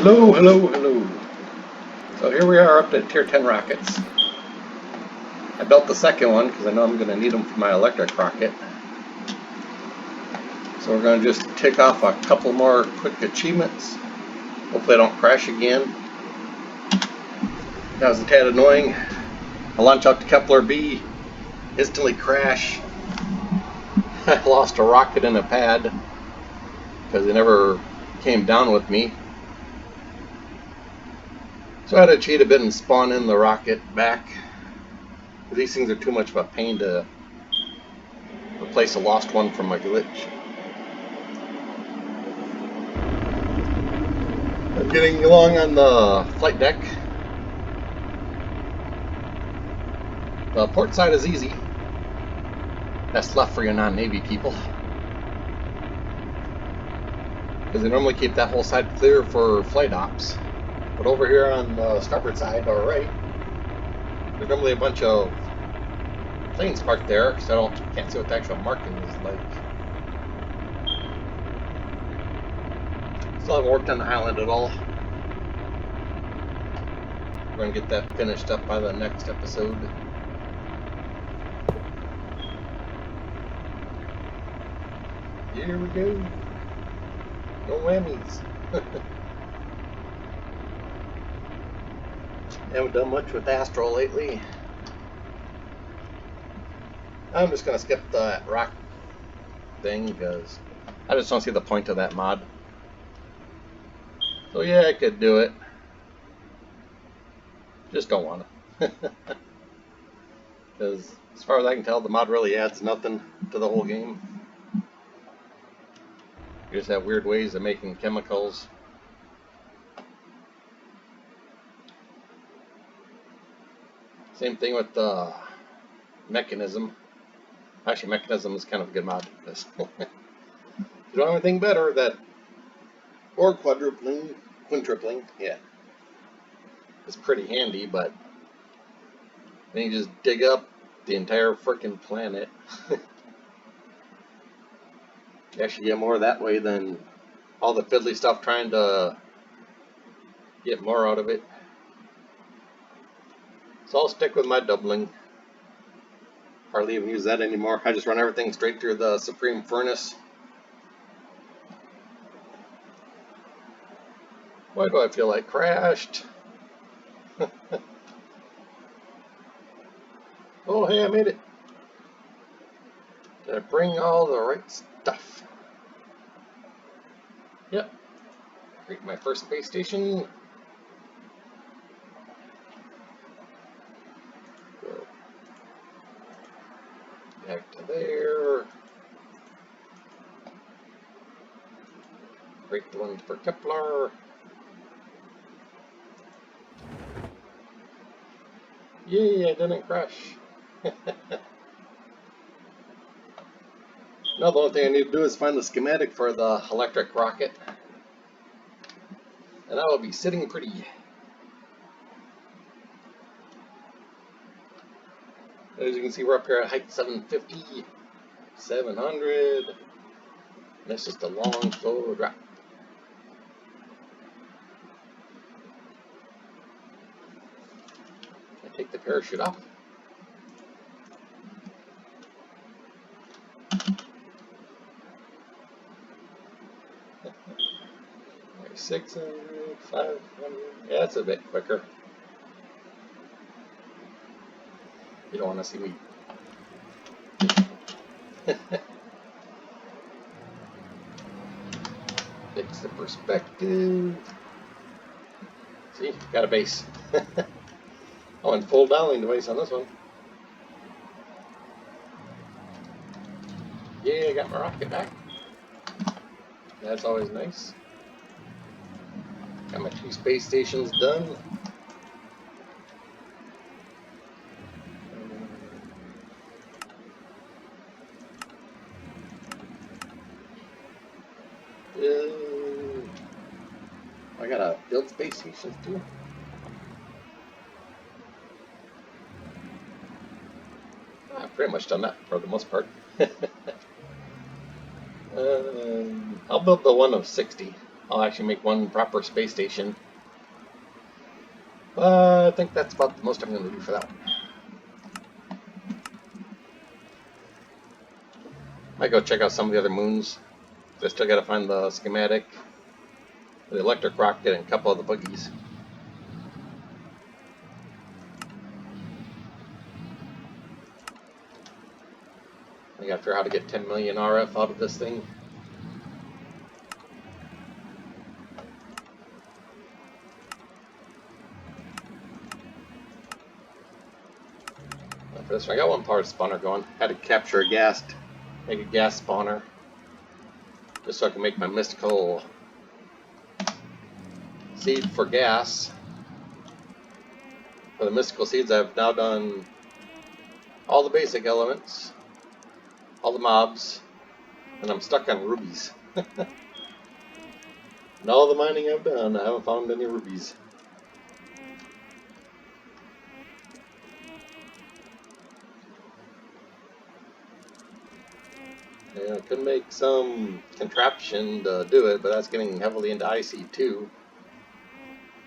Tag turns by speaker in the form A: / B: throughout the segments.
A: Hello, hello, hello. So here we are up to Tier 10 rockets. I built the second one because I know I'm going to need them for my electric rocket. So we're going to just tick off a couple more quick achievements. Hopefully I don't crash again. That was a tad annoying. I launch out to Kepler B, instantly crash. I lost a rocket in a pad because it never came down with me. So I had to cheat a bit and spawn in the rocket back. These things are too much of a pain to replace a lost one from a glitch. I'm getting along on the flight deck. The port side is easy. That's left for your non-Navy people, because they normally keep that whole side clear for flight ops. But over here on the starboard side, or right, there's normally a bunch of planes parked there, so I can't see what the actual marking is like. Still haven't worked on the island at all. We're going to get that finished up by the next episode. Here we go. No whammies. Haven't done much with Astro lately. I'm just going to skip that rock thing because I just don't see the point of that mod. So yeah, I could do it. Just don't want to. Because as far as I can tell, the mod really adds nothing to the whole game. You just have weird ways of making chemicals. Same thing with the mechanism. Actually, mechanism is kind of a good mod. Because you don't have anything better or quintupling, yeah. It's pretty handy, but then you just dig up the entire freaking planet. You actually get more that way than all the fiddly stuff trying to get more out of it. So I'll stick with my doubling. Hardly even use that anymore. I just run everything straight through the Supreme Furnace. Why do I feel like crashed? Oh, hey, I made it. Did I bring all the right stuff? Yep. Create my first space station. Go back to there. Create the one for Kepler. Yay, I didn't crash. Now the only thing I need to do is find the schematic for the electric rocket. And I will be sitting pretty. As you can see, we're up here at height 750, 700. And it's just a long, slow drop. I take the parachute off. There's 600, 500. Yeah, that's a bit quicker. You don't want to see me. Fix the perspective. See, got a base. Oh, and full downlink device on this one. Yeah, I got my rocket back. That's always nice. Got my 2 space stations done. I gotta build space stations too. I've pretty much done that for the most part. I'll build the one of 60. I'll actually make one proper space station. I think that's about the most I'm going to do for that one. Might go check out some of the other moons. I still got to find the schematic, the electric rocket, and a couple of the buggies. I got to figure out how to get 10 million RF out of this thing. For this one, I got one power spawner going. Had to capture a gas, make a gas spawner, just so I can make my mystical seed for gas. For the mystical seeds, I've now done all the basic elements, all the mobs, and I'm stuck on rubies. And all the mining I've done, I haven't found any rubies. Yeah, I could make some contraption to do it, but that's getting heavily into IC2.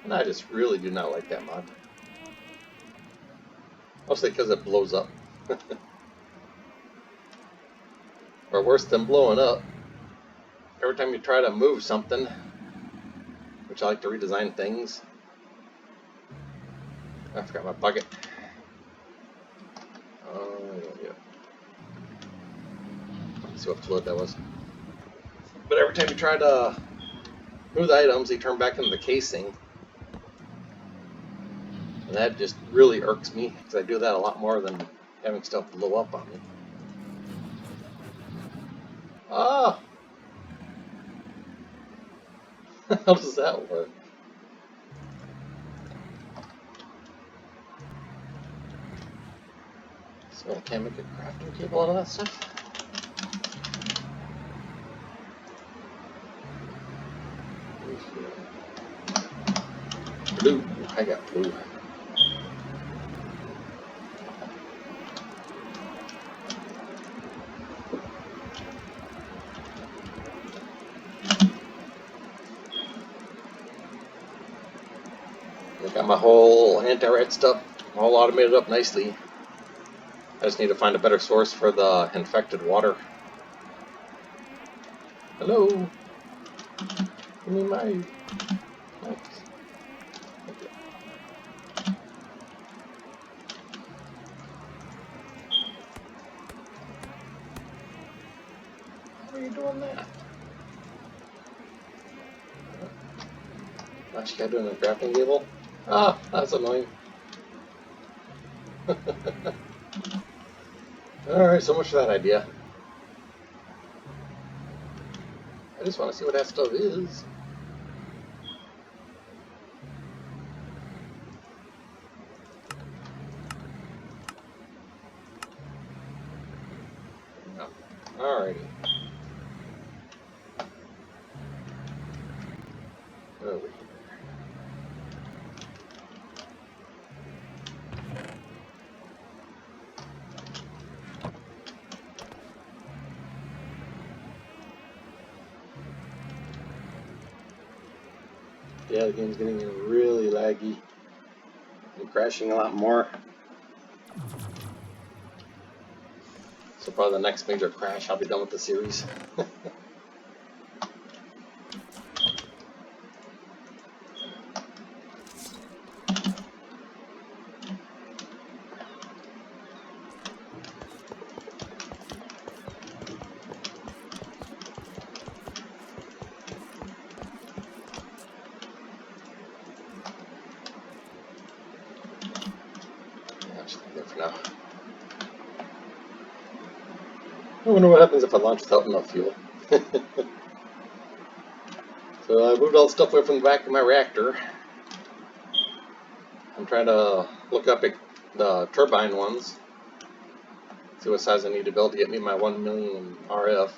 A: And I just really do not like that mod. Mostly because it blows up. Or worse than blowing up, every time you try to move something, which I like to redesign things. I forgot my bucket. Yeah. Let's see what fluid that was. But every time you try to move the items, they turn back into the casing. And that just really irks me, because I do that a lot more than having stuff blow up on me. Ah! How does that work? So I can't make a crafting table out of that stuff? Blue. I got blue. I got my whole anti-rat stuff all automated up nicely. I just need to find a better source for the infected water. Hello? Give me my... Thanks. Thank you. How are you doing that? What you got doing a crafting table? Ah, that's annoying. Alright, so much for that idea. I just want to see what that stuff is. No. Alrighty. Over here. Yeah, the game's getting really laggy and crashing a lot more. So probably the next major crash, I'll be done with the series. There for now. I wonder what happens if I launch without enough fuel. So I moved all the stuff away from the back of my reactor. I'm trying to look up the turbine ones. See what size I need to build to get me my 1 million RF.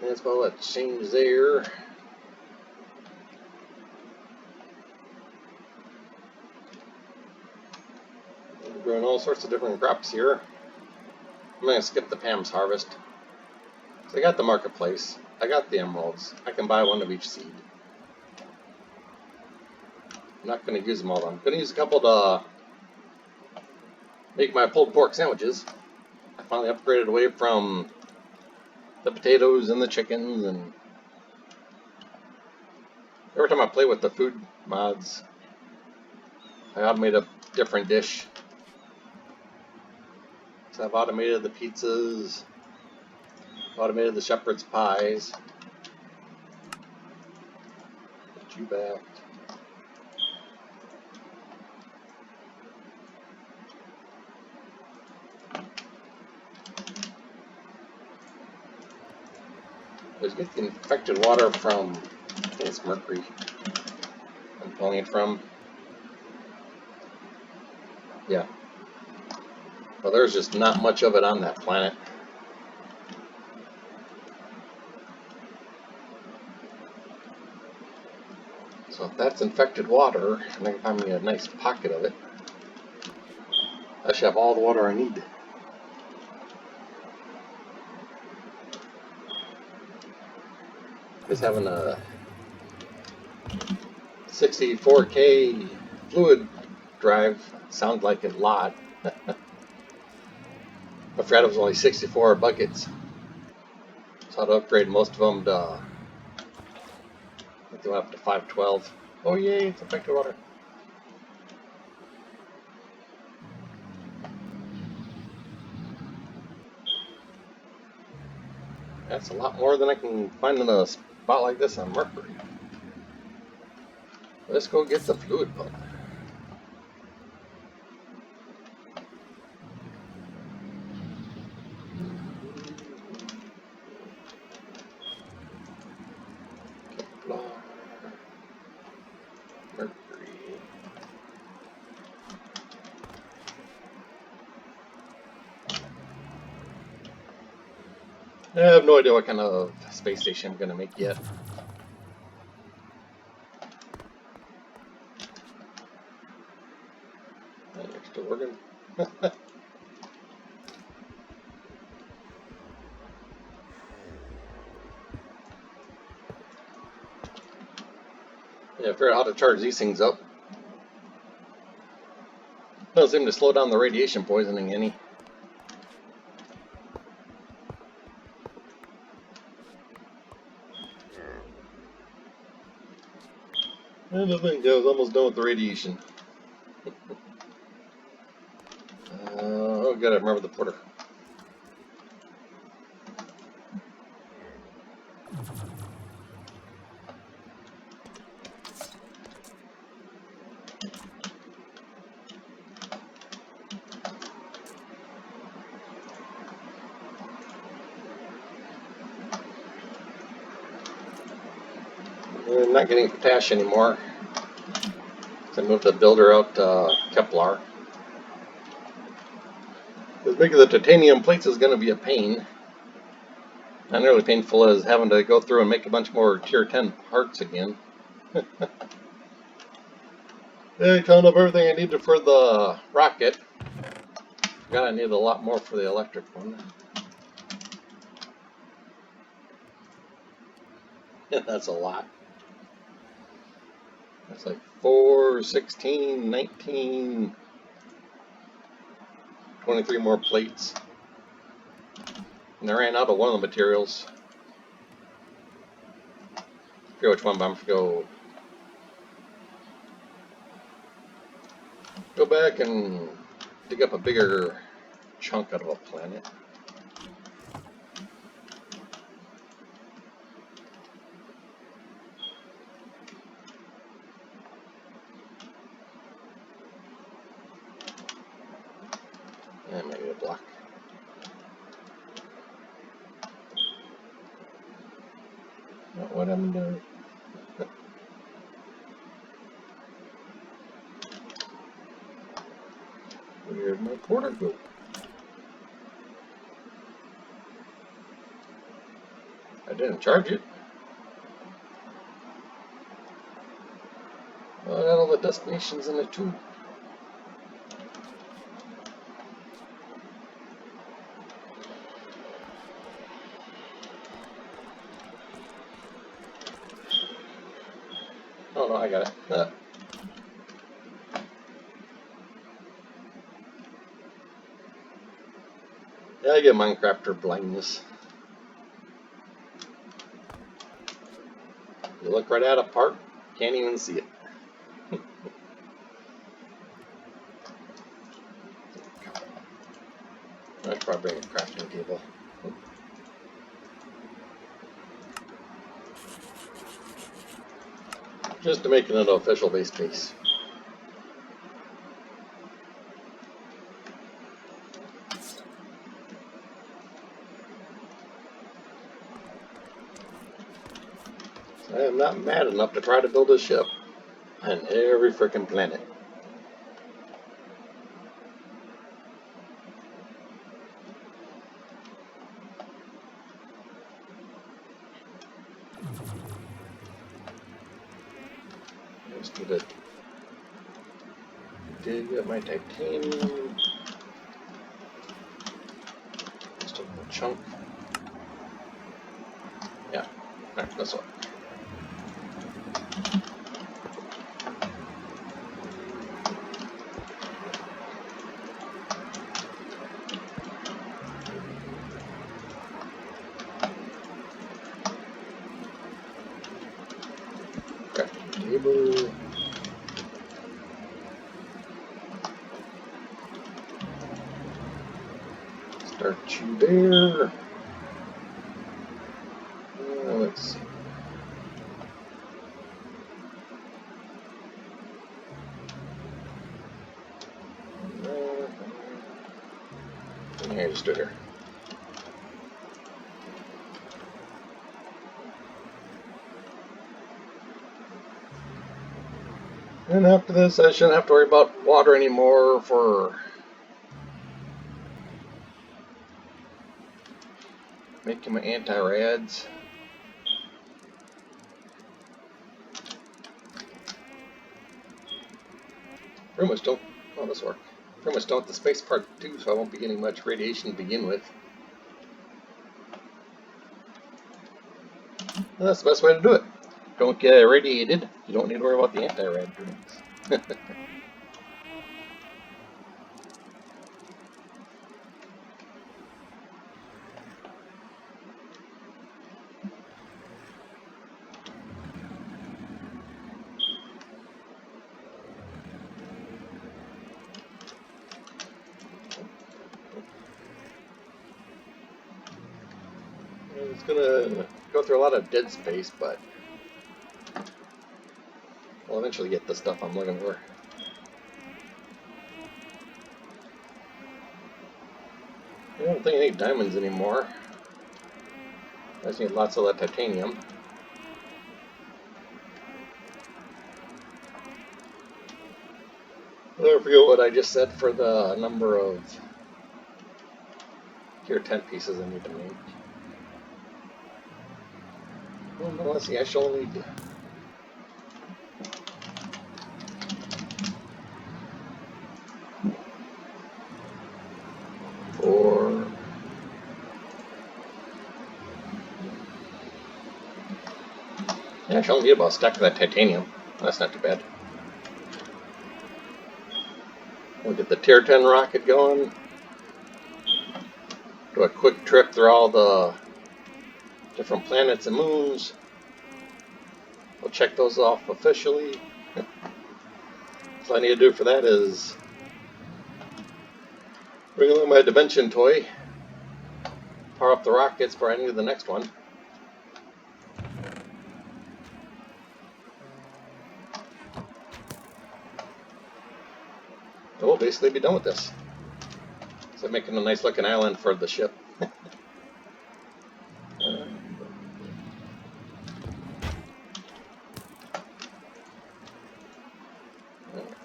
A: That's about what change there. Growing all all sorts of different crops here. I'm going to skip the Pam's harvest. So I got the marketplace. I got the emeralds. I can buy one of each seed. I'm not going to use them all. I'm going to use a couple to make my pulled pork sandwiches. I finally upgraded away from the potatoes and the chickens, and every time I play with the food mods, I automate a different dish. So I've automated the pizzas, automated the shepherd's pies. Get you back. Let's get the infected water from, I think it's mercury I'm pulling it from. Yeah. Well, there's just not much of it on that planet. So if that's infected water, and I can find me a nice pocket of it, I should have all the water I need. Just having a 64K fluid drive sounds like a lot. I forgot it was only 64 buckets. So I'd upgrade most of them to, I think they went up to 512. Oh yay, it's infected water. That's a lot more than I can find in a spot like this on Mercury. Let's go get the fluid pump. Keplar, Mercury. I have no idea what kind of space station I'm going to make yet. You're still working? Yeah, figure out how to charge these things up. Doesn't seem to slow down the radiation poisoning any. And I think I was almost done with the radiation. Oh, gotta remember the porter. I'm not getting potash anymore. So I moved the builder out to Keplar. Because making the titanium plates is going to be a pain. Not nearly painful as having to go through and make a bunch more tier 10 parts again. I found up everything I needed for the rocket. Forgot I needed a lot more for the electric one. That's a lot. That's like 4, 16, 19, 23 more plates. And I ran out of one of the materials. I forget which one, but I'm going to go back and dig up a bigger chunk out of a planet. And maybe a block. Not what I'm doing. Where'd my quarter go? I didn't charge it. Oh, I got all the destinations in it too. no, I got it. Yeah, I get Minecrafter blindness. You look right at a part, can't even see it. I'd probably bring a crafting table. Just to make it an official base piece. I am not mad enough to try to build a ship on every frickin' planet. Just need to dig up my titanium. Just a little chunk. Yeah, alright, this one. Table. Start you there. Let's see. Here, just do it here. And after this, I shouldn't have to worry about water anymore for making my anti-rads. Pretty much don't, oh, this work. Pretty much don't the space part too, so I won't be getting much radiation to begin with. And that's the best way to do it. Don't get irradiated. You don't need to worry about the anti-rad drinks. It's gonna go through a lot of dead space, but I'll eventually get the stuff I'm looking for. I don't think I need diamonds anymore. I just need lots of that titanium. I forget what I just said for the number of tier 10 pieces I need to make. Well, no, let's see, I shall need 4. Yeah, I shall need about a stack of that titanium. That's not too bad. We'll get the tier 10 rocket going. Do a quick trip through all the different planets and moons. We'll check those off officially. So all I need to do for that is bring along my dimension toy, power up the rockets before I need the next one. And we'll basically be done with this. So making a nice looking island for the ship.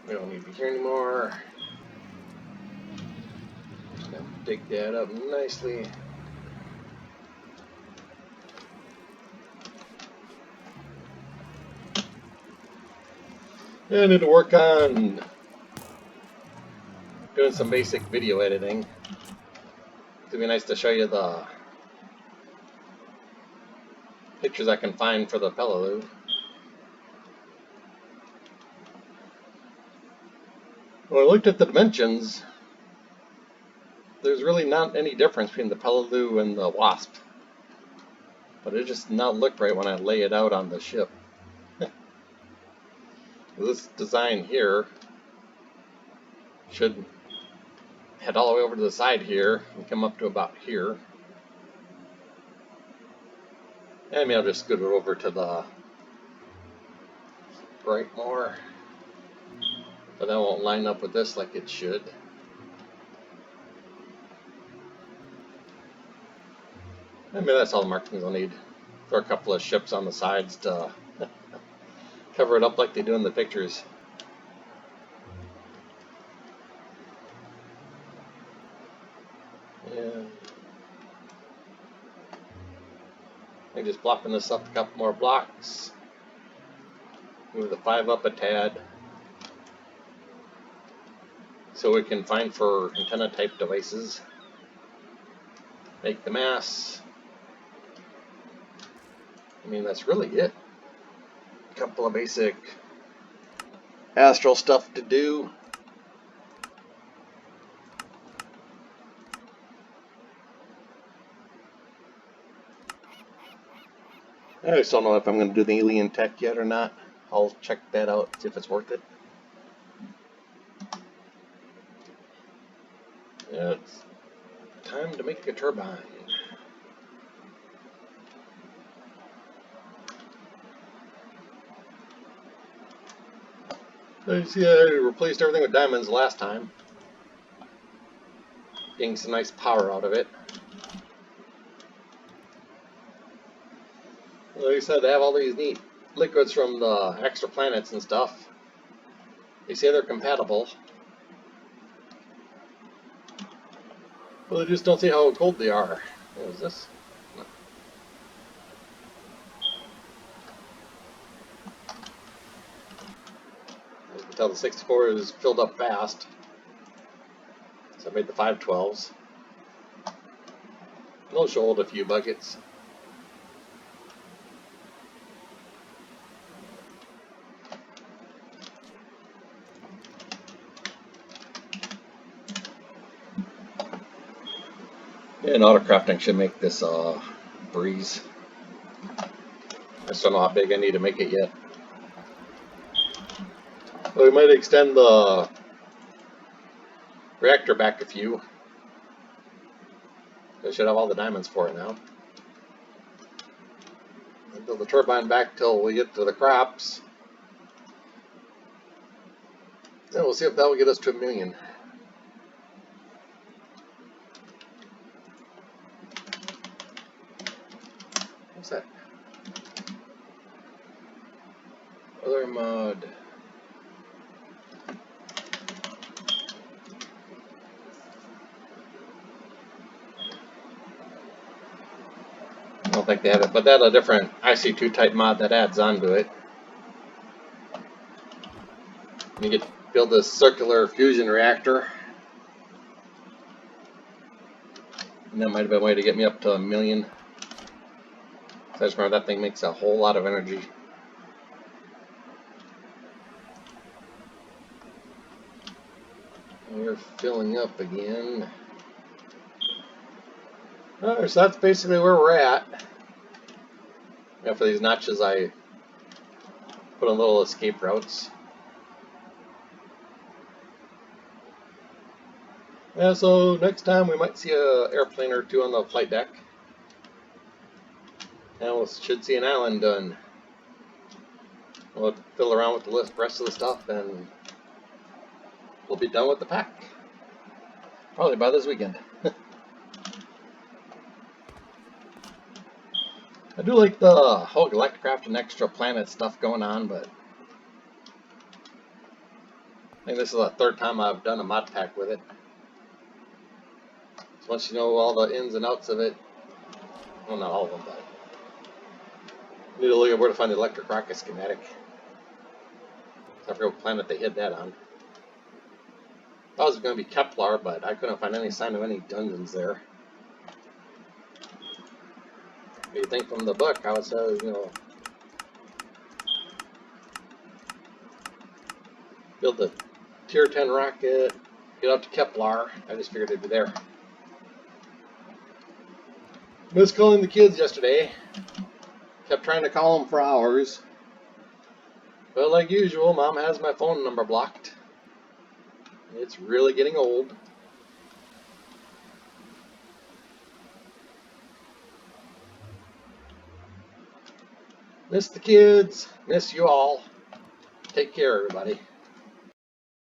A: We don't need to be here anymore. Just gonna dig that up nicely. Yeah, I need to work on doing some basic video editing. It'd be nice to show you the pictures I can find for the Pellaloo. When I looked at the dimensions, there's really not any difference between the Peleliu and the Wasp. But it just not look right when I lay it out on the ship. This design here should head all the way over to the side here and come up to about here. And maybe I'll just scoot it over to the right more. But that won't line up with this like it should. Maybe that's all the markings I'll need. Throw a couple of ships on the sides to cover it up like they do in the pictures. Yeah. I'm just blocking this up a couple more blocks. Move the 5 up a tad. So we can find for antenna type devices. Make the mass. I mean, that's really it. A couple of basic astral stuff to do. I just don't know if I'm going to do the alien tech yet or not. I'll check that out, see if it's worth it. Yeah, it's time to make a turbine. You see, I replaced everything with diamonds last time. Getting some nice power out of it. Like I said, they have all these neat liquids from the extra planets and stuff. They say they're compatible. Well, they just don't see how cold they are. What is this? No. You can tell the 64 is filled up fast. So I made the 512s. They'll hold a few buckets. And autocrafting should make this breeze. I just don't know how big I need to make it yet. Well, we might extend the reactor back a few. I should have all the diamonds for it now. And build the turbine back till we get to the crops. Then we'll see if that will get us to 1 million. What's that? Other mod. I don't think they have it, but that's a different IC2 type mod that adds onto it. You get build this circular fusion reactor. And that might have been a way to get me up to 1 million. So I just remember that thing makes a whole lot of energy. We're filling up again. Alright, so that's basically where we're at. Now for these notches I put in little escape routes. Yeah, so next time we might see an airplane or two on the flight deck. And we should see an island done. We'll fiddle around with the rest of the stuff and we'll be done with the pack. Probably by this weekend. I do like the whole Galacticraft and extra planet stuff going on, but I think this is the 3rd time I've done a mod pack with it. So once you know all the ins and outs of it, well, not all of them, but you need to look at where to find the electric rocket schematic. I forget what planet they hid that on. I thought it was going to be Keplar, but I couldn't find any sign of any dungeons there. What you think from the book, how it says, you know, build the Tier 10 rocket, get out to Keplar. I just figured it'd be there. Missed calling the kids yesterday. Kept trying to call them for hours. But like usual, Mom has my phone number blocked. It's really getting old. Miss the kids. Miss you all. Take care, everybody.